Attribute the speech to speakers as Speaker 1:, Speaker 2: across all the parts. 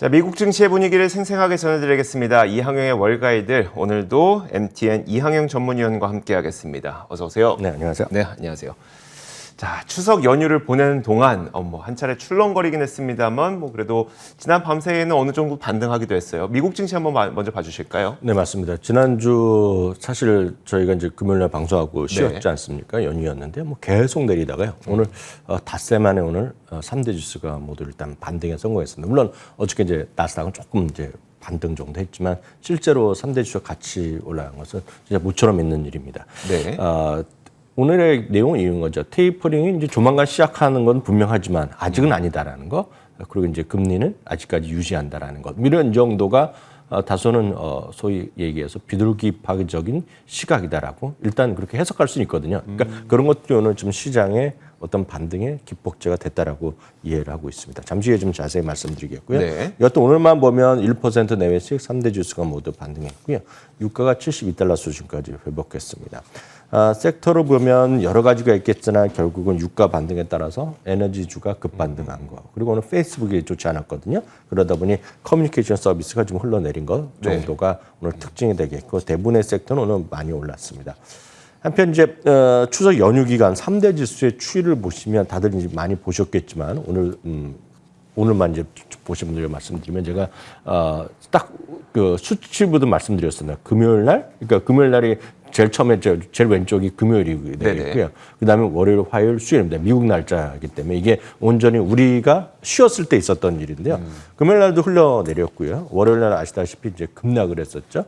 Speaker 1: 자, 미국 증시의 분위기를 생생하게 전해드리겠습니다. 이항영의 월가이드, 오늘도 MTN 이항영 전문위원과 함께하겠습니다. 어서 오세요.
Speaker 2: 네, 안녕하세요.
Speaker 1: 네, 안녕하세요. 자, 추석 연휴를 보내는 동안 한 차례 출렁거리긴 했습니다만 그래도 지난 밤새에는 어느 정도 반등하기도 했어요. 미국 증시 한번 먼저 봐주실까요?
Speaker 2: 네, 맞습니다. 지난주 사실 저희가 이제 금요일날 방송하고 쉬었지 않습니까? 연휴였는데 계속 내리다가요. 오늘 닷새 만에 오늘 3대 지수가 모두 일단 반등에 성공했습니다. 물론 어저께 이제 나스닥은 조금 이제 반등 정도 했지만 실제로 3대 지수가 같이 올라간 것은 진짜 모처럼 있는 일입니다.
Speaker 1: 네.
Speaker 2: 오늘의 내용은 이런 거죠. 테이퍼링이 이제 조만간 시작하는 건 분명하지만 아직은 아니다라는 거. 그리고 이제 금리는 아직까지 유지한다라는 것. 이런 정도가 다소는 소위 얘기해서 비둘기파적인 시각이다라고 일단 그렇게 해석할 수는 있거든요. 그러니까 그런 것들이 오늘 좀 시장에 어떤 반등의 기폭제가 됐다라고 이해를 하고 있습니다. 잠시 후에 좀 자세히 말씀드리겠고요.
Speaker 1: 네.
Speaker 2: 여튼 오늘만 보면 1% 내외씩 3대 지수가 모두 반등했고요. 유가가 72달러 수준까지 회복했습니다. 섹터로 보면 여러 가지가 있겠으나 결국은 유가 반등에 따라서 에너지주가 급반등한 거. 그리고 오늘 페이스북이 좋지 않았거든요. 그러다 보니 커뮤니케이션 서비스가 좀 흘러내린 것 정도가 오늘 특징이 되겠고 대부분의 섹터는 오늘 많이 올랐습니다. 한편 이제 추석 연휴 기간 3대 지수의 추이를 보시면 다들 이제 많이 보셨겠지만 오늘만 이제 보신 분들 말씀드리면 제가 딱 그 수치부터 말씀드렸습니다. 금요일 날, 그러니까 금요일 날이 제일 처음에 제일 왼쪽이 금요일이 되겠고요. 그다음에 월요일, 화요일, 수요일입니다. 미국 날짜이기 때문에 이게 온전히 우리가 쉬었을 때 있었던 일인데요. 금요일 날도 흘러내렸고요. 월요일 날 아시다시피 이제 급락을 했었죠.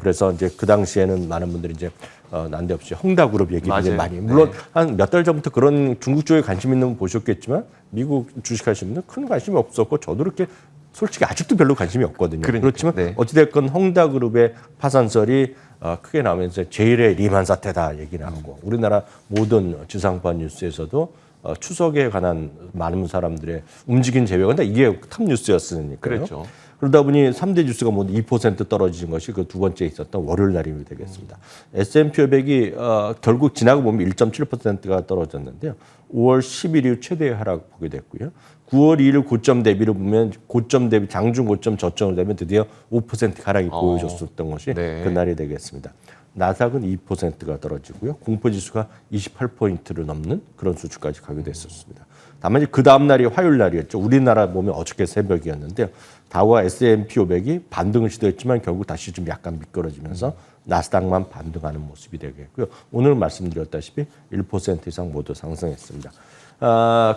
Speaker 2: 그래서 이제 그 당시에는 많은 분들이 이제 난데없이 헝다그룹 얘기를 많이 물론 한 몇 달 전부터 그런 중국 쪽에 관심 있는 분 보셨겠지만 미국 주식하시는 분은 큰 관심이 없었고 저도 그렇게 솔직히 아직도 별로 관심이 없거든요. 그렇지만 어찌됐건 헝다그룹의 파산설이 크게 나오면서 제1의 리만 사태다 얘기 나오고 우리나라 모든 지상파 뉴스에서도 추석에 관한 많은 사람들의 움직인 제외가 이게 탑 뉴스였으니까요.
Speaker 1: 그렇죠.
Speaker 2: 그러다 보니 3대 지수가 모두 2% 떨어진 것이 그 두 번째 있었던 월요일 날이 되겠습니다. S&P 500이 결국 지나고 보면 1.7%가 떨어졌는데요. 5월 10일 이후 최대의 하락 보게 됐고요. 9월 2일 고점 대비를 보면 고점 대비 장중 고점 저점을 되면 드디어 5% 하락이 보여줬었던 것이 그날이 되겠습니다. 나스닥은 2%가 떨어지고요. 공포지수가 28포인트를 넘는 그런 수준까지 가게 됐었습니다. 다만 그 다음 날이 화요일 날이었죠. 우리나라 보면 어저께 새벽이었는데요. 다우와 S&P 500이 반등을 시도했지만 결국 다시 좀 약간 미끄러지면서 나스닥만 반등하는 모습이 되겠고요. 오늘 말씀드렸다시피 1% 이상 모두 상승했습니다.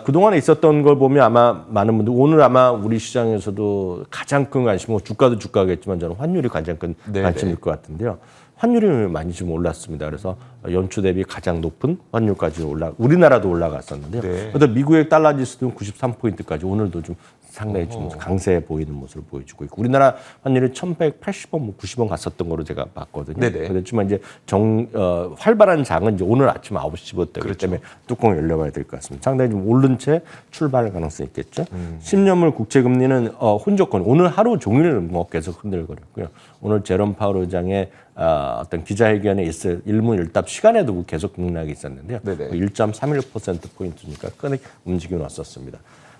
Speaker 2: 그동안에 있었던 걸 보면 아마 많은 분들 오늘 아마 우리 시장에서도 가장 큰 관심은 주가도 주가겠지만 저는 환율이 가장 큰 관심일 것 같은데요. 환율이 많이 좀 올랐습니다. 그래서 연초 대비 가장 높은 환율까지 우리나라도 올라갔었는데요. 그런데 미국의 달러 지수도 93포인트까지 오늘도 좀 상당히 좀 강세해 보이는 모습을 보여주고 있고 우리나라 환율이 1,180원, 90원 갔었던 거로 제가 봤거든요. 그렇지만 이제 활발한 장은 이제 오늘 아침 9시부터 그렇기 때문에 뚜껑을 열려봐야 될 것 같습니다. 상당히 좀 오른 채 출발 가능성이 있겠죠. 10년물 국채금리는 혼조권 오늘 하루 종일 계속 흔들거렸고요. 오늘 제롬 파월 의장의 어떤 기자회견에 있을 일문일답 시간에도 계속 급락이 있었는데요. 1.31%포인트니까 큰 움직임이 왔었습니다.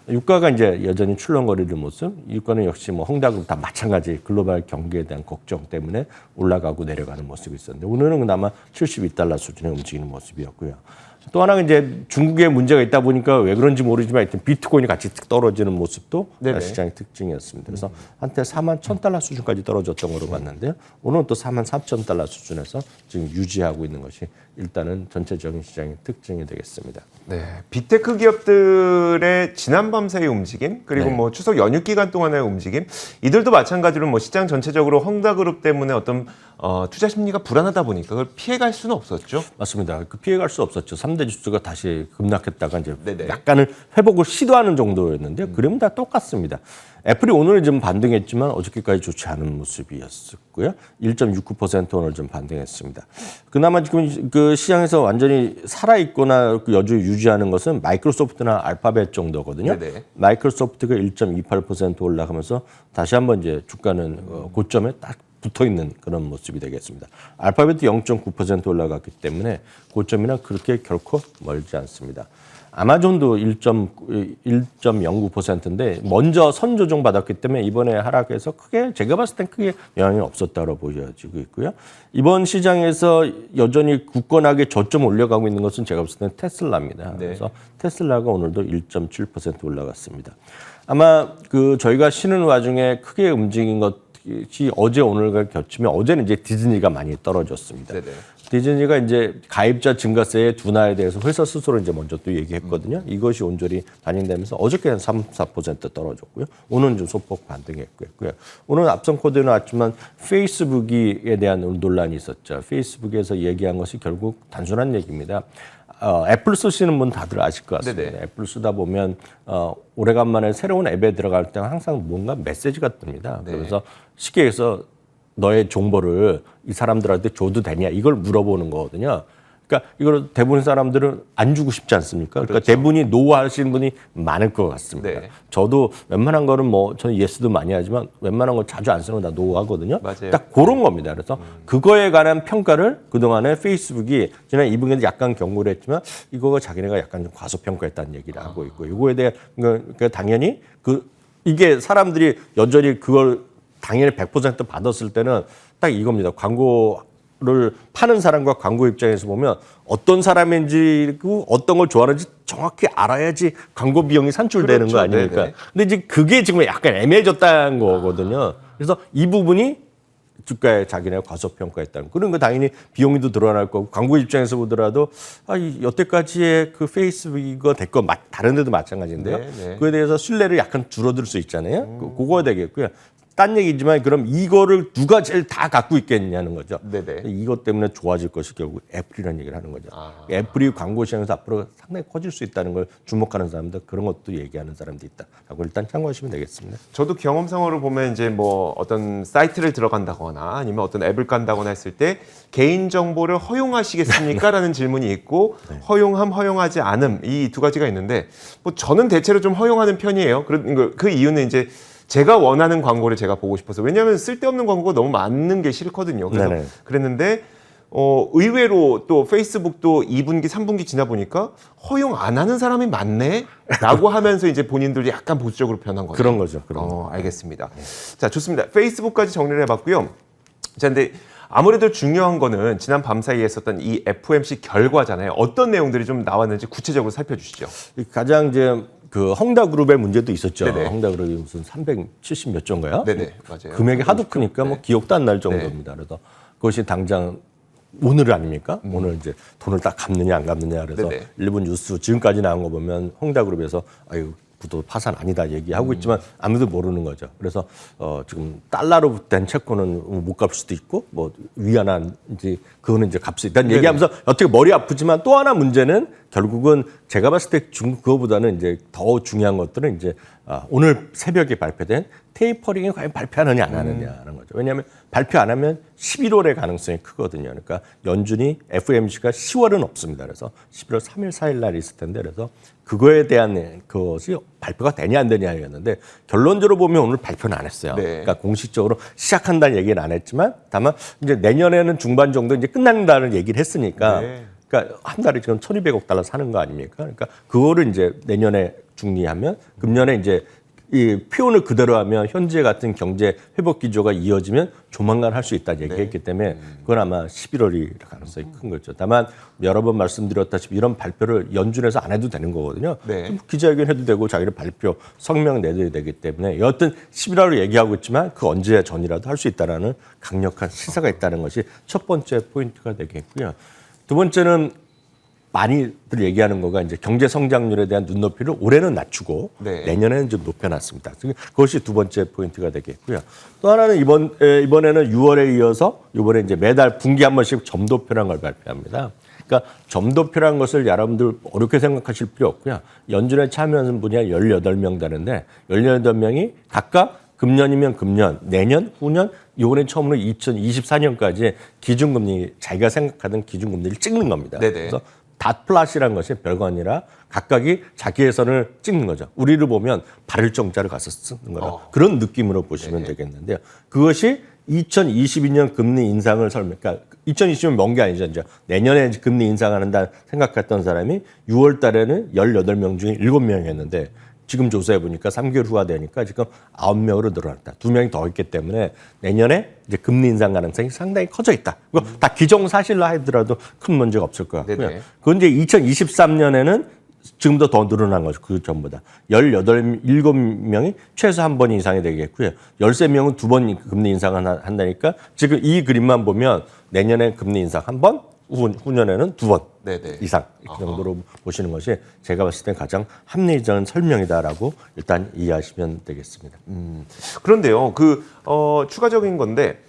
Speaker 2: 유가가 이제 여전히 출렁거리는 모습, 유가는 역시 헝다그룹 다 마찬가지 글로벌 경기에 대한 걱정 때문에 올라가고 내려가는 모습이 있었는데 오늘은 그나마 72달러 수준에 움직이는 모습이었고요. 또 하나는 이제 중국에 문제가 있다 보니까 왜 그런지 모르지만 하여튼 비트코인이 같이 떨어지는 모습도 시장의 특징이었습니다. 그래서 한때 41,000달러 수준까지 떨어졌던 걸로 봤는데요. 오늘은 또 44,000달러 수준에서 지금 유지하고 있는 것이 일단은 전체적인 시장의 특징이 되겠습니다.
Speaker 1: 네, 빅테크 기업들의 지난 밤사이 움직임 그리고 추석 연휴 기간 동안의 움직임 이들도 마찬가지로 시장 전체적으로 헝다그룹 때문에 어떤 투자 심리가 불안하다 보니까 그걸 피해갈 수는 없었죠.
Speaker 2: 맞습니다. 피해갈 수 없었죠. 3대 지수가 다시 급락했다가 이제 약간을 회복을 시도하는 정도였는데 그러면 다 똑같습니다. 애플이 오늘 좀 반등했지만 어저께까지 좋지 않은 모습이었고요. 1.69% 오늘 좀 반등했습니다. 그나마 지금 그 시장에서 완전히 살아있거나 여전히 유지하는 것은 마이크로소프트나 알파벳 정도거든요. 마이크로소프트가 1.28% 올라가면서 다시 한번 이제 주가는 고점에 딱 붙어 있는 그런 모습이 되겠습니다. 알파벳도 0.9% 올라갔기 때문에 고점이나 그렇게 결코 멀지 않습니다. 아마존도 1.09%인데 먼저 선조정 받았기 때문에 이번에 하락해서 크게 제가 봤을 땐 크게 영향이 없었다고 보여지고 있고요. 이번 시장에서 여전히 굳건하게 저점 올려가고 있는 것은 제가 봤을 땐 테슬라입니다.
Speaker 1: 네.
Speaker 2: 그래서 테슬라가 오늘도 1.7% 올라갔습니다. 아마 그 저희가 쉬는 와중에 크게 움직인 것이 어제 오늘과 겹치면 어제는 이제 디즈니가 많이 떨어졌습니다.
Speaker 1: 네네.
Speaker 2: 디즈니가 이제 가입자 증가세의 둔화에 대해서 회사 스스로 이제 먼저 또 얘기했거든요. 이것이 온전히 반영되면서 어저께는 3~4% 떨어졌고요. 오늘은 좀 소폭 반등했고요. 오늘 앞선 코드에 나왔지만 페이스북에 대한 논란이 있었죠. 페이스북에서 얘기한 것이 결국 단순한 얘기입니다. 애플 쓰시는 분 다들 아실 것 같습니다.
Speaker 1: 네네.
Speaker 2: 애플 쓰다 보면 오래간만에 새로운 앱에 들어갈 때 항상 뭔가 메시지가 뜹니다.
Speaker 1: 네.
Speaker 2: 그래서 쉽게 해서 너의 정보를 이 사람들한테 줘도 되냐 이걸 물어보는 거거든요. 그러니까 이걸 대부분 사람들은 안 주고 싶지 않습니까? 그러니까
Speaker 1: 그렇죠.
Speaker 2: 대부분이 노 하시는 분이 많을 것 같습니다.
Speaker 1: 네.
Speaker 2: 저도 웬만한 거는 뭐 저는 예스도 많이 하지만 웬만한 거 자주 안 쓰는 거 다 노 하거든요.
Speaker 1: 맞아요.
Speaker 2: 딱 그런 겁니다. 그래서 그거에 관한 평가를 그동안에 페이스북이 지난 2분기에 약간 경고를 했지만 이거가 자기네가 약간 좀 과소평가했다는 얘기를 하고 있고 이거에 대해 그러니까 당연히 이게 사람들이 여전히 그걸 당연히 100% 받았을 때는 딱 이겁니다. 광고를 파는 사람과 광고 입장에서 보면 어떤 사람인지 어떤 걸 좋아하는지 정확히 알아야지 광고 비용이 산출되는
Speaker 1: 그렇죠.
Speaker 2: 거 아닙니까?
Speaker 1: 네네.
Speaker 2: 근데 이제 그게 지금 약간 애매해졌다는 거거든요. 그래서 이 부분이 주가에 자기네가 과소평가했다는 그런 거 당연히 비용도 늘어날 거고 광고 입장에서 보더라도 여태까지의 그 페이스북이가 됐건 다른 데도 마찬가지인데요.
Speaker 1: 네네.
Speaker 2: 그에 대해서 신뢰를 약간 줄어들 수 있잖아요. 그거 되겠고요. 딴 얘기지만 그럼 이거를 누가 제일 다 갖고 있겠냐는 거죠.
Speaker 1: 네네.
Speaker 2: 이것 때문에 좋아질 것이 결국 애플이라는 얘기를 하는 거죠. 애플이 광고 시장에서 앞으로 상당히 커질 수 있다는 걸 주목하는 사람들 그런 것도 얘기하는 사람도 있다라고 일단 참고하시면 되겠습니다.
Speaker 1: 저도 경험상으로 보면 이제 뭐 어떤 사이트를 들어간다거나 아니면 어떤 앱을 깐다거나 했을 때 개인 정보를 허용하시겠습니까? 라는 질문이 있고 허용함, 허용하지 않음 이 두 가지가 있는데 뭐 저는 대체로 좀 허용하는 편이에요. 그 이유는 이제 제가 원하는 광고를 제가 보고 싶어서 왜냐하면 쓸데없는 광고가 너무 많은 게 싫거든요. 그래서
Speaker 2: 네네.
Speaker 1: 그랬는데 의외로 또 페이스북도 2분기, 3분기 지나 보니까 허용 안 하는 사람이 많네? 라고 하면서 이제 본인들이 약간 보수적으로 변한 거죠.
Speaker 2: 그런 거죠. 그런 거.
Speaker 1: 알겠습니다. 자, 좋습니다. 페이스북까지 정리를 해봤고요. 자, 근데 아무래도 중요한 거는 지난 밤 사이에 있었던 이 FOMC 결과잖아요. 어떤 내용들이 좀 나왔는지 구체적으로 살펴주시죠.
Speaker 2: 가장 이제 그 헝다그룹의 문제도 있었죠.
Speaker 1: 네네.
Speaker 2: 헝다그룹이 무슨 370 몇 조인가요?
Speaker 1: 네네, 맞아요.
Speaker 2: 금액이 하도 크니까 뭐
Speaker 1: 네.
Speaker 2: 기억도 안 날 정도입니다. 그래서 그것이 당장 오늘 아닙니까? 오늘 이제 돈을 딱 갚느냐 안 갚느냐 그래서
Speaker 1: 네네.
Speaker 2: 일본 뉴스 지금까지 나온 거 보면 헝다그룹에서 아유 부도 파산 아니다 얘기하고 있지만 아무도 모르는 거죠. 그래서 지금 달러로 된 채권은 못 갚을 수도 있고 뭐 위안화인지 그거는 이제 갚을 수 있다는
Speaker 1: 네네.
Speaker 2: 얘기하면서 어떻게 머리 아프지만 또 하나 문제는 결국은 제가 봤을 때 그거보다는 이제 더 중요한 것들은 이제 오늘 새벽에 발표된 테이퍼링이 과연 발표하느냐 안 하느냐는 거죠. 왜냐하면 발표 안 하면 11월의 가능성이 크거든요. 그러니까 연준이 FOMC가 10월은 없습니다. 그래서 11월 3일, 4일 날 있을 텐데 그래서 그거에 대한 그것이 발표가 되냐 안 되냐였는데 결론적으로 보면 오늘 발표는 안 했어요.
Speaker 1: 네.
Speaker 2: 그러니까 공식적으로 시작한다는 얘기는 안 했지만 다만 이제 내년에는 중반 정도 이제 끝난다는 얘기를 했으니까
Speaker 1: 네.
Speaker 2: 그러니까 한 달에 지금 1,200억 달러 사는 거 아닙니까? 그러니까 그거를 이제 내년에 중리하면 금년에 이제 이 표현을 그대로 하면 현재 같은 경제 회복 기조가 이어지면 조만간 할 수 있다는 얘기했기 때문에 그건 아마 11월이 가능성이 큰 거죠. 다만 여러 번 말씀드렸다시피 이런 발표를 연준에서 안 해도 되는 거거든요.
Speaker 1: 네.
Speaker 2: 기자회견 해도 되고 자기를 발표 성명 내도 되기 때문에 여하튼 11월을 얘기하고 있지만 그 언제 전이라도 할 수 있다라는 강력한 시사가 있다는 것이 첫 번째 포인트가 되겠고요. 두 번째는 많이들 얘기하는 거가 이제 경제 성장률에 대한 눈높이를 올해는 낮추고
Speaker 1: 네.
Speaker 2: 내년에는 좀 높여놨습니다. 그것이 두 번째 포인트가 되겠고요. 또 하나는 이번에는 6월에 이어서 이번에 이제 매달 분기 한 번씩 점도표라는 걸 발표합니다. 그러니까 점도표라는 것을 여러분들 어렵게 생각하실 필요 없고요. 연준에 참여하는 분이 18명 되는데 18명이 각각 금년이면 금년, 내년, 후년, 이번에 처음으로 2024년까지 기준금리 자기가 생각하던 기준금리를 찍는 겁니다.
Speaker 1: 네네.
Speaker 2: 그래서 닷플랫이라는 것이 별거 아니라 각각이 자기 예선을 찍는 거죠. 우리를 보면 발을 정자를 가서 쓰는 거라 그런 느낌으로 보시면 되겠는데요. 그것이 2022년 금리 인상을 그러니까 2020년 먼 게 아니죠. 이제 내년에 금리 인상한다 생각했던 사람이 6월 달에는 18명 중에 7명이었는데 지금 조사해 보니까 3개월 후가 되니까 지금 9명으로 늘어났다. 2명이 더 있기 때문에 내년에 이제 금리 인상 가능성이 상당히 커져 있다. 이거 다 기정사실로 하더라도 큰 문제가 없을 것 같고요.
Speaker 1: 네네.
Speaker 2: 그건 이제 2023년에는 지금도 더 늘어난 거죠. 그 전보다. 7명이 최소 한 번 이상이 되겠고요. 13명은 2번 금리 인상을 한다니까 지금 이 그림만 보면 내년에 금리 인상 한 번, 후년에는 2번
Speaker 1: 네네.
Speaker 2: 이상 이 정도로 보시는 것이 제가 봤을 때 가장 합리적인 설명이다라고 일단 이해하시면 되겠습니다.
Speaker 1: 그런데요, 추가적인 건데,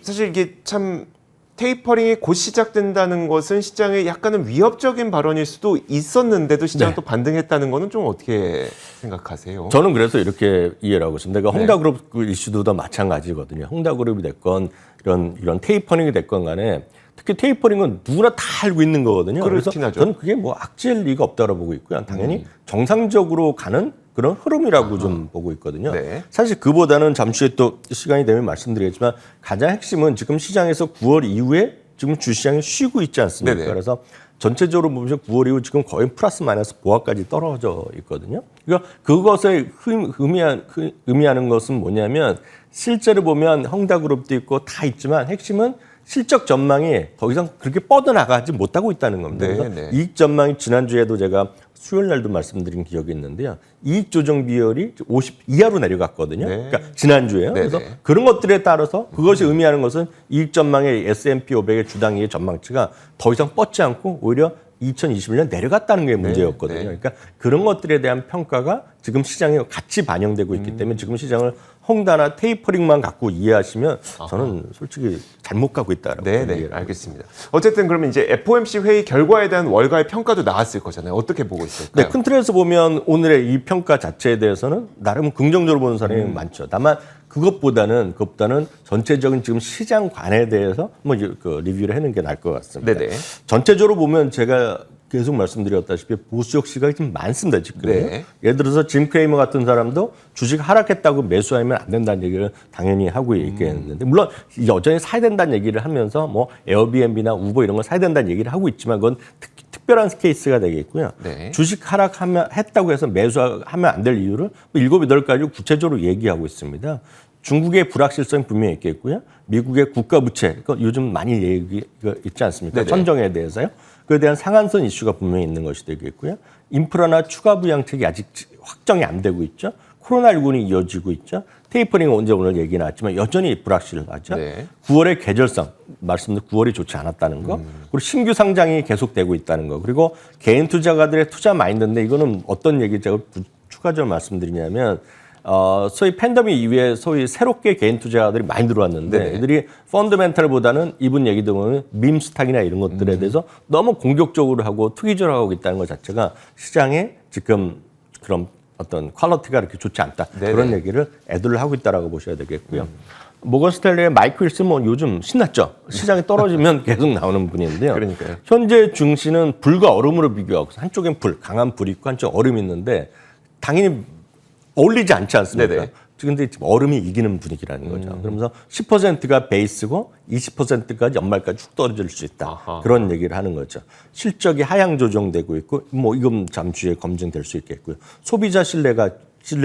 Speaker 1: 사실 이게 참, 테이퍼링이 곧 시작된다는 것은 시장에 약간은 위협적인 발언일 수도 있었는데도 시장이
Speaker 2: 네.
Speaker 1: 또 반등했다는 거는 좀 어떻게 생각하세요?
Speaker 2: 저는 그래서 이렇게 이해를 하고 있습니다. 그러니까
Speaker 1: 네.
Speaker 2: 홍다그룹 그 이슈도 마찬가지거든요. 홍다그룹이 됐건 이런 테이퍼링이 됐건 간에 특히 테이퍼링은 누구나 다 알고 있는 거거든요. 그래서
Speaker 1: 그렇긴 하죠.
Speaker 2: 저는 그게 뭐 악질 리가 없다고 보고 있고요. 당연히 정상적으로 가는 그런 흐름이라고 좀 보고 있거든요.
Speaker 1: 네.
Speaker 2: 사실 그보다는 잠시 후에 또 시간이 되면 말씀드리겠지만 가장 핵심은 지금 시장에서 9월 이후에 지금 주시장이 쉬고 있지 않습니까?
Speaker 1: 네네.
Speaker 2: 그래서 전체적으로 보면 9월 이후 지금 거의 플러스 마이너스 보합까지 떨어져 있거든요. 그러니까 그것에 의미하는 것은 뭐냐면 실제로 보면 헝다그룹도 있고 다 있지만 핵심은 실적 전망이 더 이상 그렇게 뻗어나가지 못하고 있다는 겁니다.
Speaker 1: 네,
Speaker 2: 그래서
Speaker 1: 네.
Speaker 2: 이익 전망이 지난주에도 제가 수요일 날도 말씀드린 기억이 있는데요. 이익 조정 비율이 50 이하로 내려갔거든요.
Speaker 1: 네.
Speaker 2: 그러니까 지난주에요.
Speaker 1: 네,
Speaker 2: 그래서
Speaker 1: 네.
Speaker 2: 그런 것들에 따라서 그것이 의미하는 것은 이익 전망의 S&P 500의 주당 이익 전망치가 더 이상 뻗지 않고 오히려 2021년 내려갔다는 게 문제였거든요.
Speaker 1: 네.
Speaker 2: 그러니까 그런 것들에 대한 평가가 지금 시장에 같이 반영되고 있기 때문에 지금 시장을 헝다나 테이퍼링만 갖고 이해하시면 저는 솔직히 잘못 가고 있다라고
Speaker 1: 네네,
Speaker 2: 이해를
Speaker 1: 알겠습니다. 어쨌든 그러면 이제 FOMC 회의 결과에 대한 월가의 평가도 나왔을 거잖아요. 어떻게 보고 있을까요?
Speaker 2: 네, 큰 틀에서 보면 오늘의 이 평가 자체에 대해서는 나름 긍정적으로 보는 사람이 많죠. 다만 그것보다는 전체적인 지금 시장관에 대해서 뭐 리뷰를 하는 게 나을 것 같습니다.
Speaker 1: 네네.
Speaker 2: 전체적으로 보면 제가 계속 말씀드렸다시피 보수적 시각이 좀 많습니다, 지금.
Speaker 1: 네.
Speaker 2: 예를 들어서 짐 크레이머 같은 사람도 주식 하락했다고 매수하면 안 된다는 얘기를 당연히 하고 있겠는데, 물론 여전히 사야 된다는 얘기를 하면서 뭐 에어비앤비나 우버 이런 걸 사야 된다는 얘기를 하고 있지만 그건 특별한 케이스가 되겠고요.
Speaker 1: 네.
Speaker 2: 주식 했다고 해서 매수하면 안 될 이유를 7, 8가지 구체적으로 얘기하고 있습니다. 중국의 불확실성이 분명히 있겠고요. 미국의 국가 부채, 요즘 많이 얘기가 있지 않습니까?
Speaker 1: 네네.
Speaker 2: 천정에 대해서요. 그에 대한 상한선 이슈가 분명히 있는 것이 되겠고요. 인프라나 추가 부양책이 아직 확정이 안 되고 있죠. 코로나19는 이어지고 있죠. 테이퍼링은 언제 오늘 얘기 나왔지만 여전히 불확실하죠.
Speaker 1: 네.
Speaker 2: 9월의 계절성, 말씀드린 9월이 좋지 않았다는 거. 그리고 신규 상장이 계속되고 있다는 거. 그리고 개인 투자가들의 투자 마인드인데 이거는 어떤 얘기 제가 추가적으로 말씀드리냐면 소위 팬데믹 이후에 소위 새롭게 개인 투자자들이 많이 들어왔는데
Speaker 1: 네네.
Speaker 2: 애들이 펀더멘탈보다는 이분 얘기 들으면 밈스탁이나 이런 것들에 대해서 너무 공격적으로 하고 투기적으로 하고 있다는 것 자체가 시장에 지금 그런 어떤 퀄리티가 그렇게 좋지 않다.
Speaker 1: 네네.
Speaker 2: 그런 얘기를 애들을 하고 있다라고 보셔야 되겠고요. 모건 스탠리의 마이클 윌슨 뭐 요즘 신났죠. 시장이 떨어지면 계속 나오는 분인데요.
Speaker 1: 그러니까요.
Speaker 2: 현재 증시는 불과 얼음으로 비교하고 한쪽엔 강한 불이 있고 한쪽 얼음이 있는데 당연히 어울리지 않지 않습니까?
Speaker 1: 네네.
Speaker 2: 근데 지금 얼음이 이기는 분위기라는 거죠. 그러면서 10%가 베이스고 20%까지 연말까지 쭉 떨어질 수 있다.
Speaker 1: 아하.
Speaker 2: 그런 얘기를 하는 거죠. 실적이 하향 조정되고 있고 뭐 이건 잠시 후에 검증될 수 있겠고요. 소비자 신뢰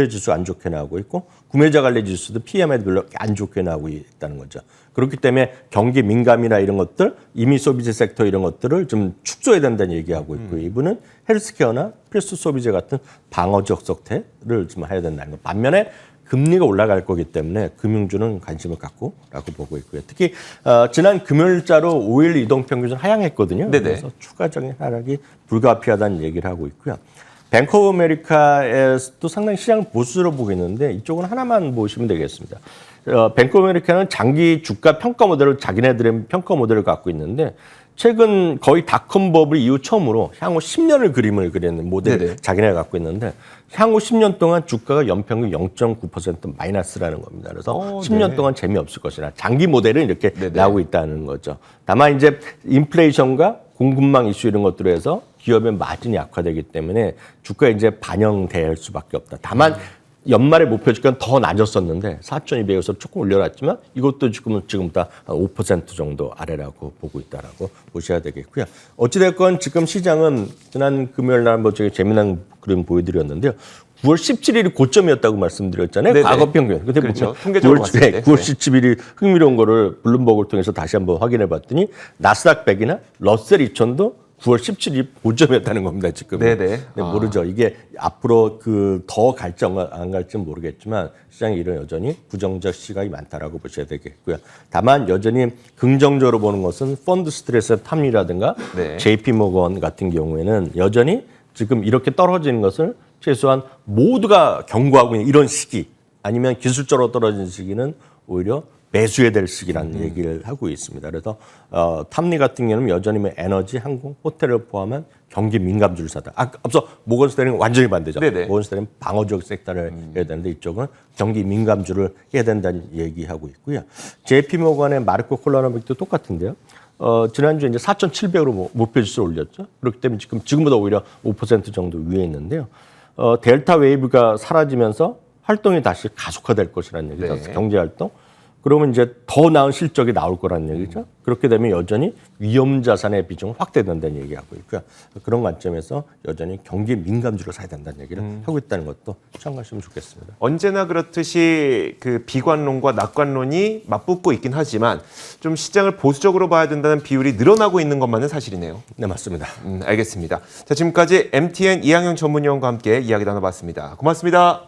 Speaker 2: 지수 안 좋게 나오고 있고 구매자 관리 지수도 PMI도 별로 안 좋게 나오고 있다는 거죠. 그렇기 때문에 경기 민감이나 이런 것들, 이미 소비재 섹터 이런 것들을 좀 축소해야 된다는 얘기하고 있고 이분은 헬스케어나 필수 소비재 같은 방어적 석태를 좀 해야 된다는 거. 반면에 금리가 올라갈 거기 때문에 금융주는 관심을 갖고라고 보고 있고요. 특히 지난 금요일자로 5일 이동평균은 하향했거든요.
Speaker 1: 네네.
Speaker 2: 그래서 추가적인 하락이 불가피하다는 얘기를 하고 있고요. 뱅크 오브 아메리카에서도 상당히 시장을 보수적으로 보고 있는데 이쪽은 하나만 보시면 되겠습니다. 뱅크 오브 아메리카는 장기 주가 평가 모델을 자기네들의 평가 모델을 갖고 있는데 최근 거의 닷컴 버블 이후 처음으로 향후 10년을 그림을 그리는 모델을
Speaker 1: 네네.
Speaker 2: 자기네가 갖고 있는데 향후 10년 동안 주가가 연평균 0.9% 마이너스라는 겁니다. 그래서 10년
Speaker 1: 네.
Speaker 2: 동안 재미없을 것이라 장기 모델은 이렇게
Speaker 1: 네네.
Speaker 2: 나오고 있다는 거죠. 다만 이제 인플레이션과 공급망 이슈 이런 것들로 해서 기업의 마진이 약화되기 때문에 주가에 이제 반영될 수밖에 없다. 다만 연말에 목표 주가는 더 낮았었는데 4,200에서 조금 올려놨지만 이것도 지금부터 한 5% 정도 아래라고 보고 있다라고 보셔야 되겠고요. 어찌됐건 지금 시장은 지난 금요일 날 뭐 제가 재미난 그림 보여드렸는데요. 9월 17일이 고점이었다고 말씀드렸잖아요.
Speaker 1: 네네.
Speaker 2: 과거 평균. 근데
Speaker 1: 그렇죠. 통계적으로 봤을 때.
Speaker 2: 9월 17일이 흥미로운 거를 블룸버그를 통해서 다시 한번 확인해 봤더니 나스닥 100이나 러셀 2000도 9월 17일 고점이었다는 겁니다, 지금.
Speaker 1: 네네.
Speaker 2: 모르죠. 이게 앞으로 더 갈지 안 갈지는 모르겠지만 시장에 이런 여전히 부정적 시각이 많다라고 보셔야 되겠고요. 다만 여전히 긍정적으로 보는 것은 펀드 스트레스 탐리라든가
Speaker 1: 네.
Speaker 2: JP 모건 같은 경우에는 여전히 지금 이렇게 떨어지는 것을 최소한 모두가 경고하고 있는 이런 시기 아니면 기술적으로 떨어지는 시기는 오히려 매수해야 될 시기라는 얘기를 하고 있습니다. 그래서 탐리 같은 경우는 여전히 에너지, 항공, 호텔을 포함한 경기 민감주를 사다. 앞서 모건스탠리는 완전히 반대죠.
Speaker 1: 네네.
Speaker 2: 모건스탠리는 방어적 섹터를 해야 되는데 이쪽은 경기 민감주를 해야 된다는 얘기하고 있고요. JP모건의 마르코 콜라노믹도 똑같은데요. 지난주에 이제 4,700으로 목표 지수를 올렸죠. 그렇기 때문에 지금보다 오히려 5% 정도 위에 있는데요. 델타 웨이브가 사라지면서 활동이 다시 가속화될 것이라는 얘기죠.
Speaker 1: 네.
Speaker 2: 경제 활동. 그러면 이제 더 나은 실적이 나올 거라는 얘기죠. 그렇게 되면 여전히 위험 자산의 비중은 확대된다는 얘기하고 있고요. 그런 관점에서 여전히 경기 민감주를 사야 된다는 얘기를 하고 있다는 것도 참고하시면 좋겠습니다.
Speaker 1: 언제나 그렇듯이 그 비관론과 낙관론이 맞붙고 있긴 하지만 좀 시장을 보수적으로 봐야 된다는 비율이 늘어나고 있는 것만은 사실이네요.
Speaker 2: 네, 맞습니다.
Speaker 1: 알겠습니다. 자, 지금까지 MTN 이항영 전문위원과 함께 이야기 나눠봤습니다. 고맙습니다.